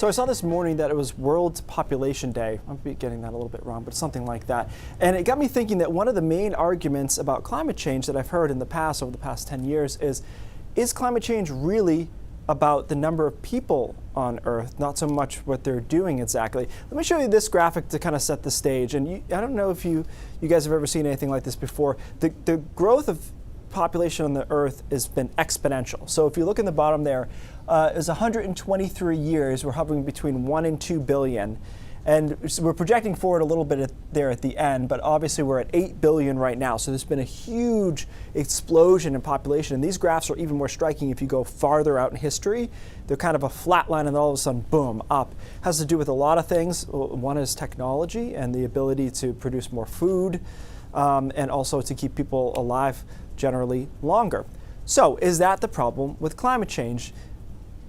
So I saw this morning that it was World Population Day. I'm getting that a little bit wrong, but something like that. And it got me thinking that one of the main arguments about climate change that I've heard in the past, over the past 10 years, is climate change really about the number of people on Earth, not so much what they're doing exactly. Let me show you this graphic to kind of set the stage. And I don't know if you guys have ever seen anything like this before. The growth of population on the Earth has been exponential. So if you look in the bottom there, is 123 years. We're hovering between 1 and 2 billion. And so we're projecting forward a little bit there at the end, but obviously we're at 8 billion right now. So there's been a huge explosion in population. And these graphs are even more striking if you go farther out in history. They're kind of a flat line and then all of a sudden, boom, up. Has to do with a lot of things. One is technology and the ability to produce more food and also to keep people alive generally longer. So is that the problem with climate change?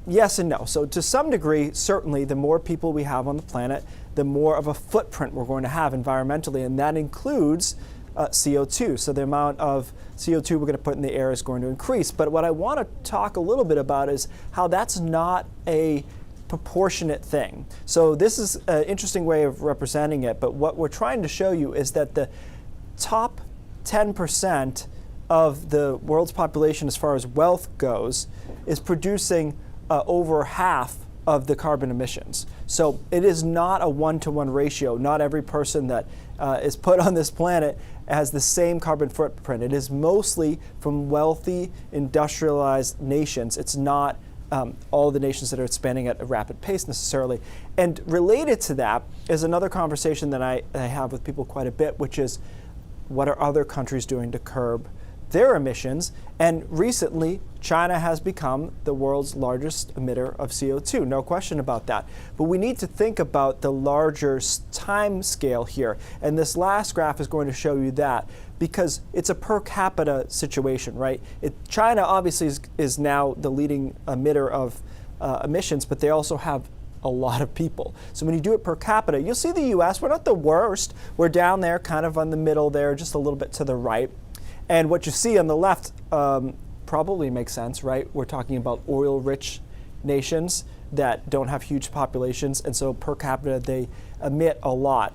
Yes and no. So to some degree, certainly the more people we have on the planet, the more of a footprint we're going to have environmentally, and that includes CO2. So the amount of CO2 we're going to put in the air is going to increase. But what I want to talk a little bit about is how that's not a proportionate thing. So this is an interesting way of representing it, but what we're trying to show you is that the top 10% of the world's population as far as wealth goes is producing over half of the carbon emissions. So it is not a one-to-one ratio. Not every person that is put on this planet has the same carbon footprint. It is mostly from wealthy, industrialized nations. It's not all the nations that are expanding at a rapid pace necessarily. And related to that is another conversation that I have with people quite a bit, which is what are other countries doing to curb their emissions? And recently, China has become the world's largest emitter of CO2, no question about that. But we need to think about the larger time scale here. And this last graph is going to show you that because it's a per capita situation, right? China obviously is now the leading emitter of emissions, but they also have a lot of people. So when you do it per capita, you'll see the US, we're not the worst. We're down there, kind of on the middle there, just a little bit to the right. And what you see on the left probably makes sense, right? We're talking about oil-rich nations that don't have huge populations, and so per capita they emit a lot.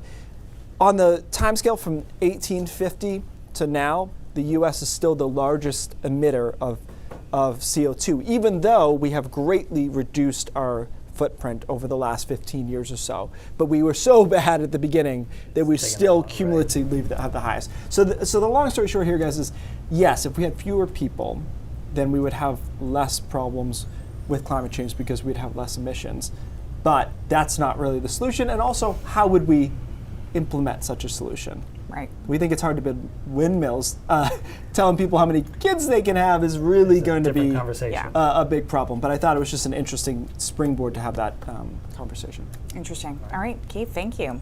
On the timescale from 1850 to now, the US is still the largest emitter of CO2, even though we have greatly reduced our footprint over the last 15 years or so. But we were so bad at the beginning that we still cumulatively have the highest. So the long story short here, guys, is yes, if we had fewer people, then we would have less problems with climate change because we'd have less emissions. But that's not really the solution. And also, how would we implement such a solution? Right. We think it's hard to build windmills. Telling people how many kids they can have is really going to be a big problem. But I thought it was just an interesting springboard to have that conversation. Interesting. All right, Keith, thank you.